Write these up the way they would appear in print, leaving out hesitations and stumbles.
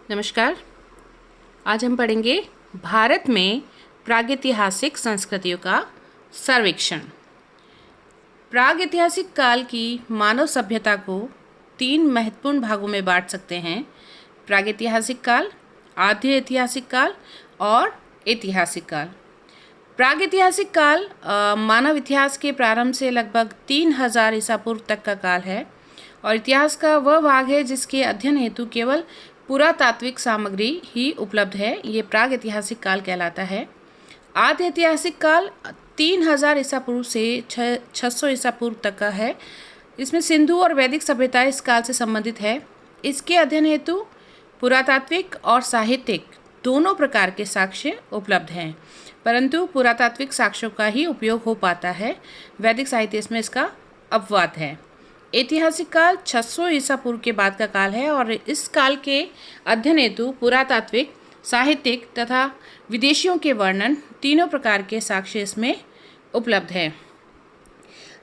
नमस्कार। आज हम पढ़ेंगे भारत में प्रागैतिहासिक संस्कृतियों का सर्वेक्षण। प्रागैतिहासिक काल की मानव सभ्यता को 3 महत्वपूर्ण भागों में बांट सकते हैं: प्रागैतिहासिक काल, आद्य ऐतिहासिक काल और ऐतिहासिक काल। प्रागैतिहासिक काल मानव इतिहास के प्रारंभ से लगभग 3000 ईसा पूर्व तक का काल है और इतिहास का वह भाग है जिसके अध्ययन हेतु केवल पुरातात्विक सामग्री ही उपलब्ध है। ये प्रागैतिहासिक काल कहलाता है। आद्य ऐतिहासिक काल 3000 ईसा पूर्व से 600 ईसा पूर्व तक का है। इसमें सिंधु और वैदिक सभ्यता इस काल से संबंधित है। इसके अध्ययन हेतु पुरातात्विक और साहित्यिक दोनों प्रकार के साक्ष्य उपलब्ध हैं, परंतु पुरातात्विक साक्ष्यों का ही उपयोग हो पाता है। वैदिक साहित्य इसमें इसका अपवाद है। ऐतिहासिक काल 600 ईसा पूर्व के बाद का काल है और इस काल के अध्ययन हेतु पुरातात्विक, साहित्यिक तथा विदेशियों के वर्णन तीनों प्रकार के साक्ष्य इसमें उपलब्ध है।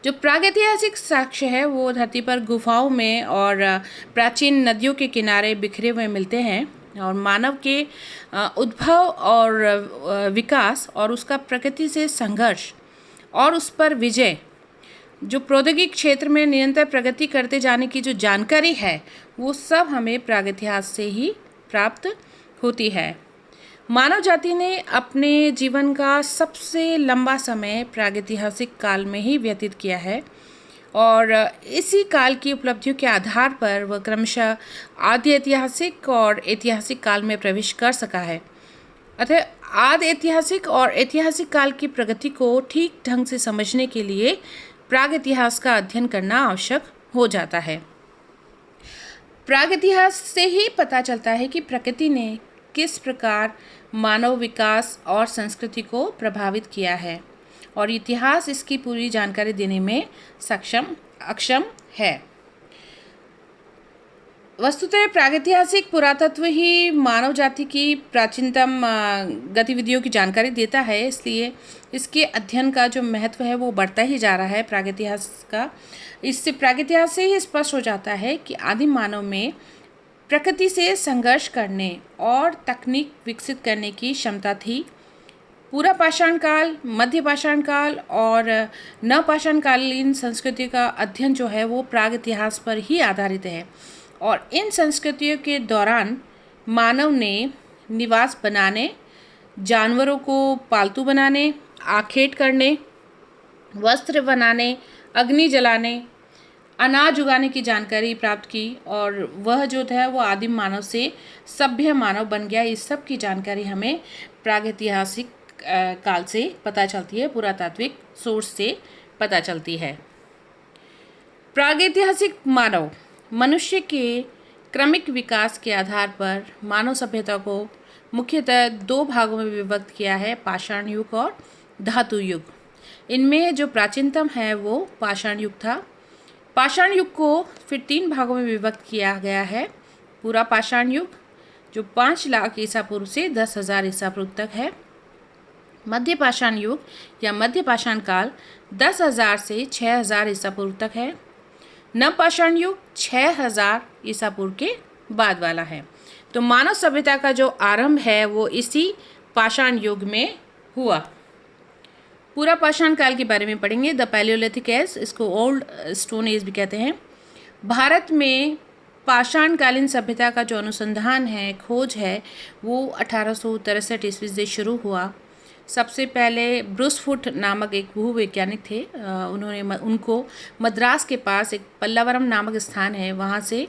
जो प्रागैतिहासिक साक्ष्य है वो धरती पर गुफाओं में और प्राचीन नदियों के किनारे बिखरे हुए मिलते हैं और मानव के उद्भव और विकास और उसका प्रकृति से संघर्ष और उस पर विजय, जो प्रौद्योगिक क्षेत्र में निरंतर प्रगति करते जाने की जो जानकारी है वो सब हमें प्रागैतिहास से ही प्राप्त होती है। मानव जाति ने अपने जीवन का सबसे लंबा समय प्रागैतिहासिक काल में ही व्यतीत किया है और इसी काल की उपलब्धियों के आधार पर वह क्रमशः आदि ऐतिहासिक और ऐतिहासिक काल में प्रवेश कर सका है। अतः आदि ऐतिहासिक और ऐतिहासिक काल की प्रगति को ठीक ढंग से समझने के लिए प्रागैतिहास का अध्ययन करना आवश्यक हो जाता है। प्रागैतिहास से ही पता चलता है कि प्रकृति ने किस प्रकार मानव विकास और संस्कृति को प्रभावित किया है और इतिहास इसकी पूरी जानकारी देने में अक्षम है। वस्तुतः प्रागैतिहासिक पुरातत्व ही मानव जाति की प्राचीनतम गतिविधियों की जानकारी देता है, इसलिए इसके अध्ययन का जो महत्व है वो बढ़ता ही जा रहा है प्रागैतिहास का। इससे प्रागैतिहास से ही स्पष्ट हो जाता है कि आदिम मानव में प्रकृति से संघर्ष करने और तकनीक विकसित करने की क्षमता थी। पूरा पाषाण काल, मध्य पाषाण काल और नवपाषाणकालीन संस्कृति का अध्ययन जो है वो प्रागैतिहास पर ही आधारित है और इन संस्कृतियों के दौरान मानव ने निवास बनाने, जानवरों को पालतू बनाने, आखेट करने, वस्त्र बनाने, अग्नि जलाने, अनाज उगाने की जानकारी प्राप्त की और वह जो है वो आदिम मानव से सभ्य मानव बन गया। इस सब की जानकारी हमें प्रागैतिहासिक काल से पता चलती है, पुरातात्विक सोर्स से पता चलती है। प्रागैतिहासिक मानव मनुष्य के क्रमिक विकास के आधार पर मानव सभ्यता को मुख्यतः 2 भागों में विभक्त किया है: पाषाण युग और धातु युग। इनमें जो प्राचीनतम है वो पाषाण युग था। पाषाण युग को फिर 3 भागों में विभक्त किया गया है: पूरा पाषाण युग जो 5 लाख ईसा पूर्व से 10,000 ईसा पूर्व तक है, मध्य पाषाण युग या मध्य पाषाण काल 10,000 से 6,000 ईसा पूर्व तक है, नवपाषाण युग 6,000 ईसा पूर्व के बाद वाला है। तो मानव सभ्यता का जो आरंभ है वो इसी पाषाण युग में हुआ। पूरा पाषाण काल के बारे में पढ़ेंगे। द पैलियोलिथिक एज, इसको ओल्ड स्टोन एज भी कहते हैं। भारत में पाषाणकालीन सभ्यता का जो अनुसंधान है, खोज है, वो 1863 ईस्वी से शुरू हुआ। सबसे पहले ब्रूस फुट नामक एक भूवैज्ञानिक थे, उनको मद्रास के पास एक पल्लावरम नामक स्थान है, वहाँ से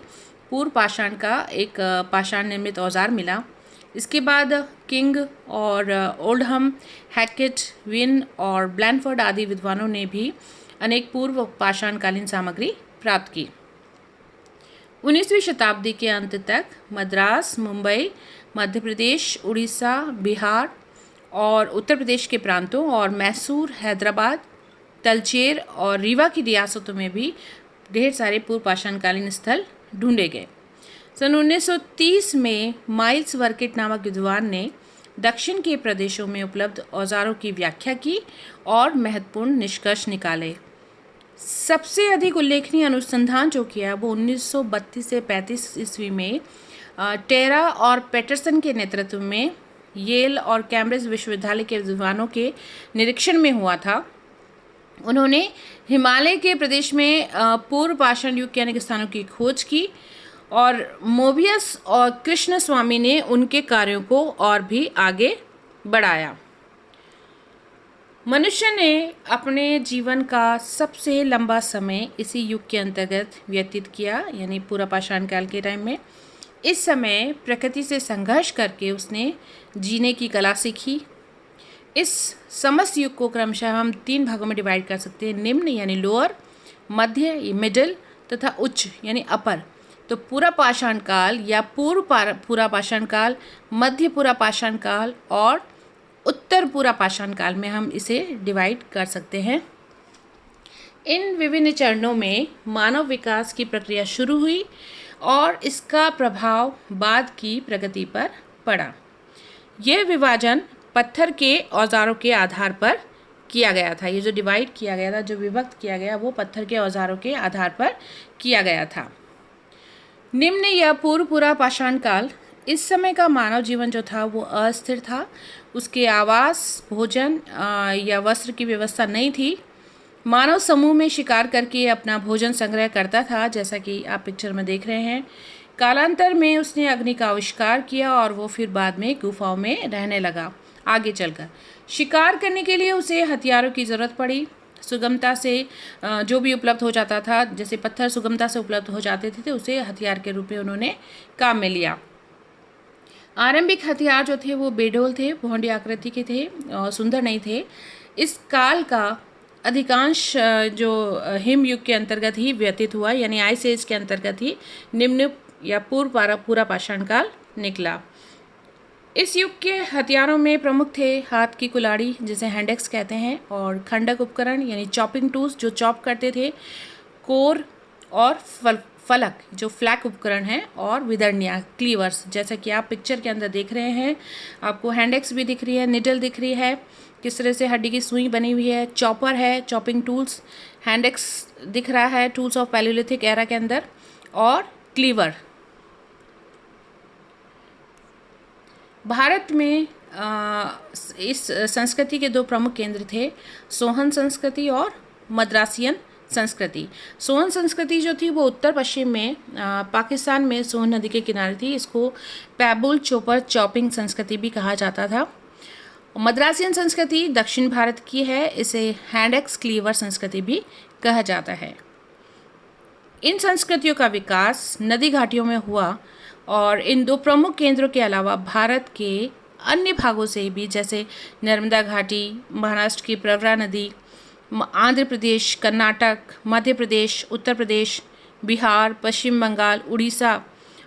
पूर्व पाषाण का एक पाषाण निर्मित औजार मिला। इसके बाद किंग और ओल्डहम, हैकेट, विन और ब्लैनफोर्ड आदि विद्वानों ने भी अनेक पूर्व पाषाणकालीन सामग्री प्राप्त की। 19वीं शताब्दी के अंत तक मद्रास, मुंबई, मध्य प्रदेश, उड़ीसा, बिहार और उत्तर प्रदेश के प्रांतों और मैसूर, हैदराबाद, तलचेर और रीवा की रियासतों में भी ढेर सारे पूर्व पाषाणकालीन स्थल ढूंढे गए। सन 1930 में माइल्स वर्किट नामक विद्वान ने दक्षिण के प्रदेशों में उपलब्ध औजारों की व्याख्या की और महत्वपूर्ण निष्कर्ष निकाले। सबसे अधिक उल्लेखनीय अनुसंधान जो किया वो 1932 से 35 ईस्वी में टेरा और पैटरसन के नेतृत्व में येल और कैम्ब्रिज विश्वविद्यालय के विद्वानों के निरीक्षण में हुआ था। उन्होंने हिमालय के प्रदेश में पूर्व पाषाण युग के अनेक स्थानों की खोज की और मोबियस और कृष्ण स्वामी ने उनके कार्यों को और भी आगे बढ़ाया। मनुष्य ने अपने जीवन का सबसे लंबा समय इसी युग के अंतर्गत व्यतीत किया, यानी पूरा पाषाण काल के टाइम में। इस समय प्रकृति से संघर्ष करके उसने जीने की कला सीखी। इस समस्त युग को क्रमशः हम 3 भागों में डिवाइड कर सकते हैं, निम्न यानी लोअर, मध्य मिडिल तथा उच्च यानी अपर। तो पूरा पाषाण काल या पूरा पाषाण काल, मध्य पूरा पाषाण काल और उत्तर पूरा पाषाण काल में हम इसे डिवाइड कर सकते हैं। इन विभिन्न चरणों में मानव विकास की प्रक्रिया शुरू हुई और इसका प्रभाव बाद की प्रगति पर पड़ा। यह विभाजन पत्थर के औजारों के आधार पर किया गया था। ये जो डिवाइड किया गया था, जो विभक्त किया गया, वो पत्थर के औजारों के आधार पर किया गया था। निम्न या पूरा पाषाण काल, इस समय का मानव जीवन जो था वो अस्थिर था। उसके आवास, भोजन या वस्त्र की व्यवस्था नहीं थी। मानव समूह में शिकार करके अपना भोजन संग्रह करता था, जैसा कि आप पिक्चर में देख रहे हैं। कालांतर में उसने अग्नि का आविष्कार किया और वो फिर बाद में गुफाओं में रहने लगा। आगे चलकर शिकार करने के लिए उसे हथियारों की ज़रूरत पड़ी। सुगमता से जो भी उपलब्ध हो जाता था, जैसे पत्थर सुगमता से उपलब्ध हो जाते थे, तो उसे हथियार के रूप में उन्होंने काम में लिया। आरंभिक हथियार जो थे वो बेडोल थे, भौंडी आकृति के थे और सुंदर नहीं थे। इस काल का अधिकांश जो हिम युग के अंतर्गत ही व्यतीत हुआ, यानी आइस एज के अंतर्गत ही निम्न या पूरा पाषाण काल निकला। इस युग के हथियारों में प्रमुख थे हाथ की कुल्हाड़ी, जिसे हैंडेक्स कहते हैं, और खंडक उपकरण यानी चॉपिंग टूल्स जो चॉप करते थे, कोर और फलक जो फ्लैक उपकरण हैं, और विदर्निया क्लीवर्स, जैसा कि आप पिक्चर के अंदर देख रहे हैं। आपको हैंडेक्स भी दिख रही है, निडल दिख रही है, किस तरह से हड्डी की सुई बनी हुई है, चॉपर है, चॉपिंग टूल्स, हैंडेक्स दिख रहा है टूल्स ऑफ पैलियोलिथिक एरा के अंदर, और क्लीवर। भारत में इस संस्कृति के 2 प्रमुख केंद्र थे, सोहन संस्कृति और मद्रासियन संस्कृति। सोहन संस्कृति जो थी वो उत्तर पश्चिम में पाकिस्तान में सोहन नदी के किनारे थी। इसको पैबुल चोपर चॉपिंग संस्कृति भी कहा जाता था। मद्रासियन संस्कृति दक्षिण भारत की है, इसे हैंडेक्स क्लीवर संस्कृति भी कहा जाता है। इन संस्कृतियों का विकास नदी घाटियों में हुआ और इन 2 प्रमुख केंद्रों के अलावा भारत के अन्य भागों से भी, जैसे नर्मदा घाटी, महाराष्ट्र की प्रवरा नदी, आंध्र प्रदेश, कर्नाटक, मध्य प्रदेश, उत्तर प्रदेश, बिहार, पश्चिम बंगाल, उड़ीसा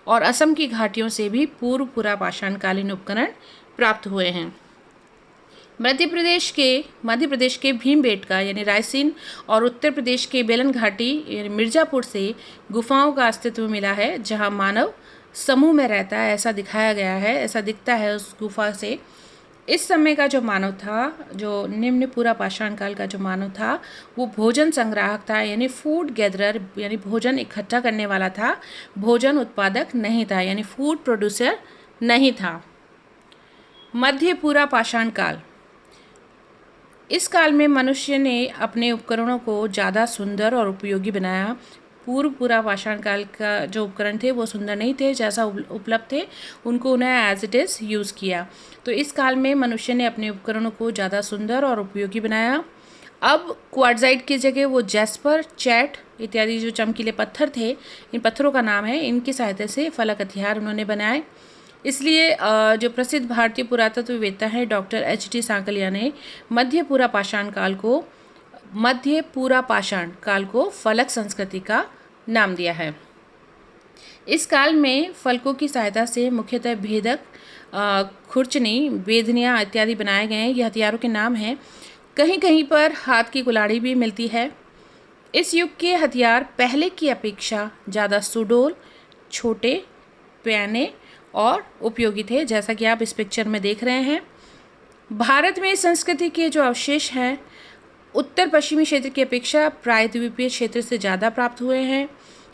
और असम की घाटियों से भी पूरा पाषाणकालीन उपकरण प्राप्त हुए हैं। मध्य प्रदेश के भीमबेटका यानी रायसीन और उत्तर प्रदेश के बेलन घाटी यानी मिर्ज़ापुर से गुफाओं का अस्तित्व मिला है, जहां मानव समूह में रहता है, ऐसा दिखाया गया है, ऐसा दिखता है उस गुफा से। इस समय का जो मानव था, जो निम्न पूरा पाषाण काल का जो मानव था, वो भोजन संग्राहक था, यानी फूड गैदरर, यानी भोजन इकट्ठा करने वाला था, भोजन उत्पादक नहीं था, यानी फूड प्रोड्यूसर नहीं था। मध्य पूरा पाषाण काल, इस काल में मनुष्य ने अपने उपकरणों को ज़्यादा सुंदर और उपयोगी बनाया। पूरा पाषाण काल का जो उपकरण थे वो सुंदर नहीं थे, जैसा उपलब्ध थे उनको उन्हें एज इट इज़ यूज़ किया। तो इस काल में मनुष्य ने अपने उपकरणों को ज़्यादा सुंदर और उपयोगी बनाया। अब क्वार्ट्ज़ाइट की जगह वो जैस्पर, चैट इत्यादि जो चमकीले पत्थर थे, इन पत्थरों का नाम है, इनकी सहायता से फलक हथियार उन्होंने बनाए। इसलिए जो प्रसिद्ध भारतीय पुरातत्ववेत्ता हैं डॉक्टर H.T. सांकलिया ने मध्य पूरा पाषाण काल को फलक संस्कृति का नाम दिया है। इस काल में फलकों की सहायता से मुख्यतः भेदक, खुरचनी, बेधनियाँ इत्यादि बनाए गए हैं। ये हथियारों के नाम हैं। कहीं कहीं पर हाथ की कुल्हाड़ी भी मिलती है। इस युग के हथियार पहले की अपेक्षा ज़्यादा सुडौल, छोटे, प्याने और उपयोगी थे, जैसा कि आप इस पिक्चर में देख रहे हैं। भारत में इस संस्कृति के जो अवशेष हैं उत्तर पश्चिमी क्षेत्र की अपेक्षा प्रायद्वीपीय क्षेत्र से ज़्यादा प्राप्त हुए हैं।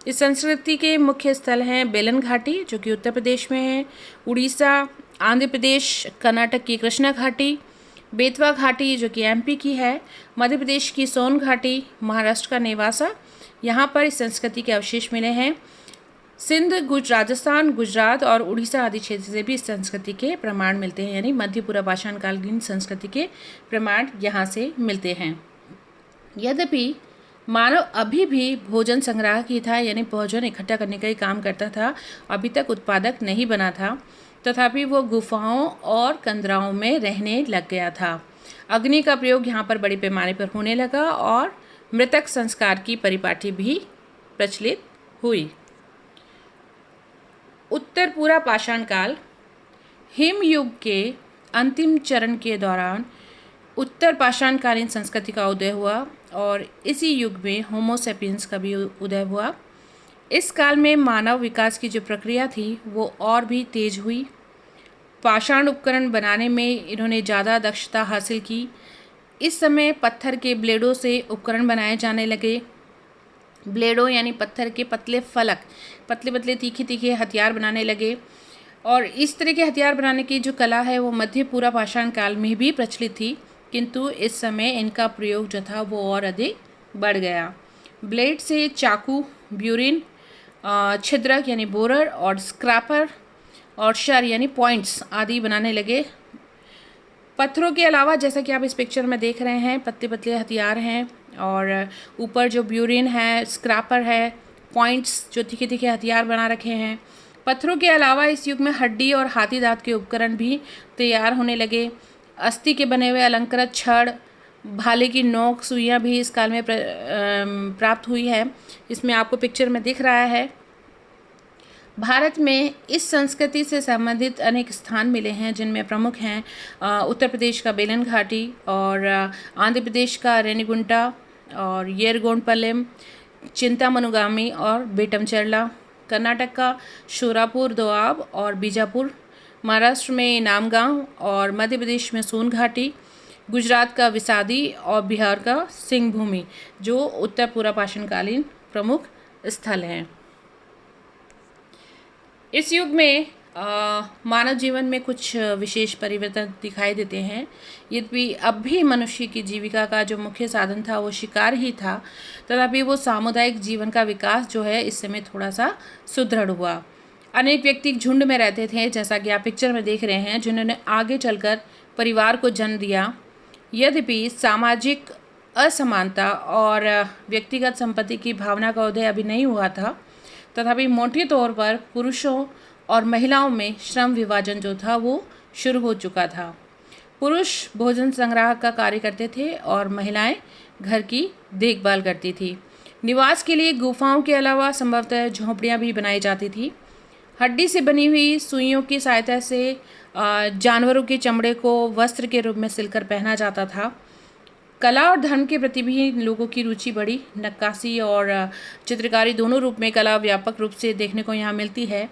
इस संस्कृति के मुख्य स्थल हैं बेलन घाटी जो कि उत्तर प्रदेश में है, उड़ीसा, आंध्र प्रदेश, कर्नाटक की कृष्णा घाटी, बेतवा घाटी जो कि एमपी की है, मध्य प्रदेश की सोन घाटी, महाराष्ट्र का नेवासा, यहाँ पर इस संस्कृति के अवशेष मिले हैं। सिंध, राजस्थान, गुजरात और उड़ीसा आदि क्षेत्र से भी इस संस्कृति के प्रमाण मिलते हैं, यानी मध्य पूर्व पाषाणकालीन संस्कृति के प्रमाण यहाँ से मिलते हैं। यद्यपि मानव अभी भी भोजन संग्रह ही था, यानी भोजन इकट्ठा करने का ही काम करता था, अभी तक उत्पादक नहीं बना था, तथापि वो गुफाओं और कंदराओं में रहने लग गया था। अग्नि का प्रयोग यहाँ पर बड़े पैमाने पर होने लगा और मृतक संस्कार की परिपाटी भी प्रचलित हुई। उत्तर पूर्व पाषाण काल, हिम युग के अंतिम चरण के दौरान उत्तर पाषाणकालीन संस्कृति का उदय हुआ और इसी युग में होमो सेपियंस का भी उदय हुआ। इस काल में मानव विकास की जो प्रक्रिया थी वो और भी तेज हुई। पाषाण उपकरण बनाने में इन्होंने ज़्यादा दक्षता हासिल की। इस समय पत्थर के ब्लेडों से उपकरण बनाए जाने लगे। ब्लेडों यानी पत्थर के पतले फलक, पतले पतले तीखे तीखे हथियार बनाने लगे और इस तरह के हथियार बनाने की जो कला है वो मध्य पूर्व पाषाण काल में भी प्रचलित थी, किंतु इस समय इनका प्रयोग जो था वो और अधिक बढ़ गया। ब्लेड से चाकू, ब्यूरिन, छिद्रक यानी बोरर और स्क्रैपर और शर यानी पॉइंट्स आदि बनाने लगे। पत्थरों के अलावा जैसा कि आप इस पिक्चर में देख रहे हैं, पतले पतले हथियार हैं और ऊपर जो ब्यूरिन है, स्क्रैपर है, पॉइंट्स जो तीखे तीखे हथियार बना रखे हैं। पत्थरों के अलावा इस युग में हड्डी और हाथी दांत के उपकरण भी तैयार होने लगे। अस्थि के बने हुए अलंकृत छड़, भाले की नोक, सुइयाँ भी इस काल में प्राप्त हुई है। इसमें आपको पिक्चर में दिख रहा है। भारत में इस संस्कृति से संबंधित अनेक स्थान मिले हैं, जिनमें प्रमुख हैं उत्तर प्रदेश का बेलन घाटी और आंध्र प्रदेश का रेनीगुंटा और येरगोंडपल्लेम, चिंतामनुगामी और बेटमचर्ला, कर्नाटक का शोरापुर दोआब और बीजापुर, महाराष्ट्र में नामगांव और मध्य प्रदेश में सोन घाटी, गुजरात का विसादी और बिहार का सिंह भूमि जो उत्तर पूर्व पाषाणकालीन प्रमुख स्थल हैं। इस युग में मानव जीवन में कुछ विशेष परिवर्तन दिखाई देते हैं। यद्यपि अब भी मनुष्य की जीविका का जो मुख्य साधन था वो शिकार ही था, तथापि वो सामुदायिक जीवन का विकास जो है इस समय थोड़ा सा सुदृढ़ हुआ। अनेक व्यक्ति झुंड में रहते थे, जैसा कि आप पिक्चर में देख रहे हैं, जिन्होंने आगे चलकर परिवार को जन्म दिया। यद्यपि सामाजिक असमानता और व्यक्तिगत संपत्ति की भावना का उदय अभी नहीं हुआ था, तथापि मोटे तौर पर पुरुषों और महिलाओं में श्रम विभाजन जो था वो शुरू हो चुका था। पुरुष भोजन संग्रह का कार्य करते थे और महिलाएं घर की देखभाल करती थी। निवास के लिए गुफाओं के अलावा संभवतः झोंपड़ियां भी बनाई जाती थी। हड्डी से बनी हुई सुइयों की सहायता से जानवरों के चमड़े को वस्त्र के रूप में सिलकर पहना जाता था। कला और धर्म के प्रति भी लोगों की रुचि बढ़ी। नक्काशी और चित्रकारी दोनों रूप में कला व्यापक रूप से देखने को यहाँ मिलती है।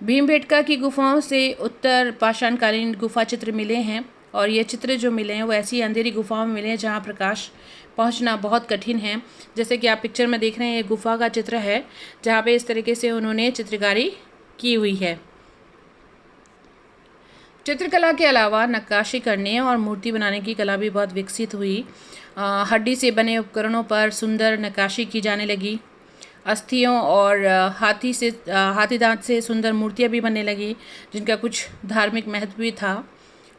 भीमबेटका की गुफाओं से उत्तर पाषाणकालीन गुफा चित्र मिले हैं और ये चित्र जो मिले हैं वो ऐसी अंधेरी गुफाओं में मिले हैं जहाँ प्रकाश पहुँचना बहुत कठिन है। जैसे कि आप पिक्चर में देख रहे हैं, ये गुफा का चित्र है जहाँ पे इस तरीके से उन्होंने चित्रकारी की हुई है। चित्रकला के अलावा नक्काशी करने और मूर्ति बनाने की कला भी बहुत विकसित हुई। हड्डी से बने उपकरणों पर सुंदर नक्काशी की जाने लगी। अस्थियों और हाथी दांत से सुंदर मूर्तियां भी बनने लगी, जिनका कुछ धार्मिक महत्व भी था।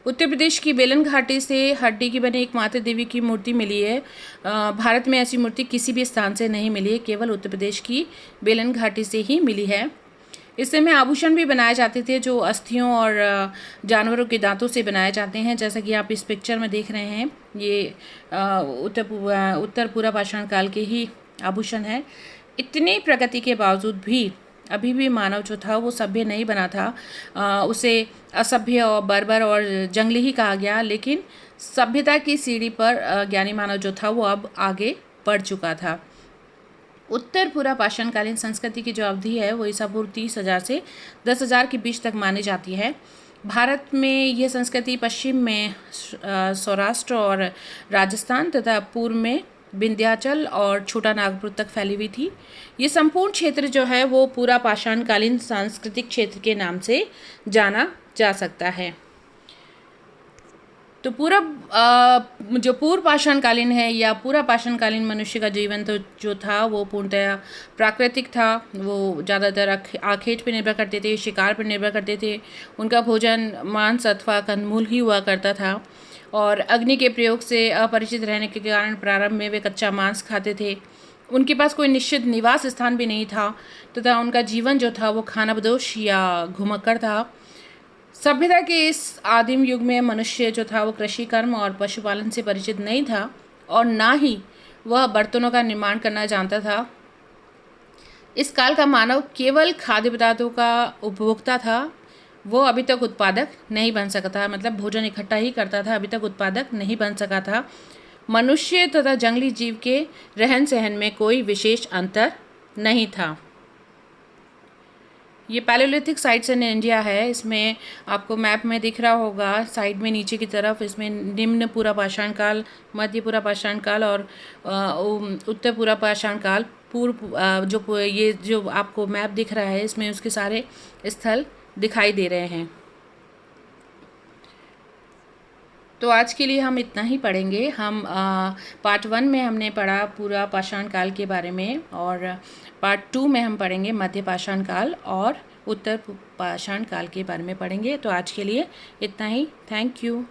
उत्तर प्रदेश की बेलन घाटी से हड्डी की बनी एक माता देवी की मूर्ति मिली है। भारत में ऐसी मूर्ति किसी भी स्थान से नहीं मिली है, केवल उत्तर प्रदेश की बेलन घाटी से ही मिली है। इस समय आभूषण भी बनाए जाते थे जो अस्थियों और जानवरों के दांतों से बनाए जाते हैं, जैसा कि आप इस पिक्चर में देख रहे हैं। ये उत्तर पूर्व पाषाण काल के ही आभूषण है। इतनी प्रगति के बावजूद भी अभी भी मानव जो था वो सभ्य नहीं बना था। उसे असभ्य और बर्बर और जंगली ही कहा गया, लेकिन सभ्यता की सीढ़ी पर ज्ञानी मानव जो था वो अब आगे बढ़ चुका था। उत्तर पूर्व पाषाणकालीन संस्कृति की जो अवधि है वो ईसा पूर्व 30,000 से 10,000 के बीच तक मानी जाती है। भारत में यह संस्कृति पश्चिम में सौराष्ट्र और राजस्थान तथा पूर्व में विंध्याचल और छोटा नागपुर तक फैली हुई थी। ये संपूर्ण क्षेत्र जो है वो पूरा पाषाणकालीन सांस्कृतिक क्षेत्र के नाम से जाना जा सकता है। तो पूरा जो पूर्व पाषाणकालीन है या पूरा पाषाणकालीन मनुष्य का जीवन तो जो था वो पूर्णतः प्राकृतिक था। वो ज़्यादातर आखेट पर निर्भर करते थे, शिकार पर निर्भर करते थे। उनका भोजन मांस अथवा कंदमूल ही हुआ करता था और अग्नि के प्रयोग से अपरिचित रहने के कारण प्रारंभ में वे कच्चा मांस खाते थे। उनके पास कोई निश्चित निवास स्थान भी नहीं था तथा उनका जीवन जो था वो खानाबदोश या घुमक्कड़ था। सभ्यता के इस आदिम युग में मनुष्य जो था वो कृषि कर्म और पशुपालन से परिचित नहीं था और ना ही वह बर्तनों का निर्माण करना जानता था। इस काल का मानव केवल खाद्य पदार्थों का उपभोक्ता था। वो अभी तक उत्पादक नहीं बन सका था, मतलब भोजन इकट्ठा ही करता था, अभी तक उत्पादक नहीं बन सका था। मनुष्य तथा जंगली जीव के रहन सहन में कोई विशेष अंतर नहीं था। ये पैलेयोलिथिक साइट्स इन इंडिया है। इसमें आपको मैप में दिख रहा होगा साइड में नीचे की तरफ, इसमें निम्न पूरा पाषाण काल, मध्य पूरा पाषाण काल और उत्तर पूरा पाषाण काल, पूर्व ये जो आपको मैप दिख रहा है इसमें उसके सारे स्थल दिखाई दे रहे हैं। तो आज के लिए हम इतना ही पढ़ेंगे। हम पार्ट 1 में हमने पढ़ा पूरा पाषाण काल के बारे में और पार्ट 2 में हम पढ़ेंगे मध्य पाषाण काल और उत्तर पाषाण काल के बारे में पढ़ेंगे। तो आज के लिए इतना ही। Thank you.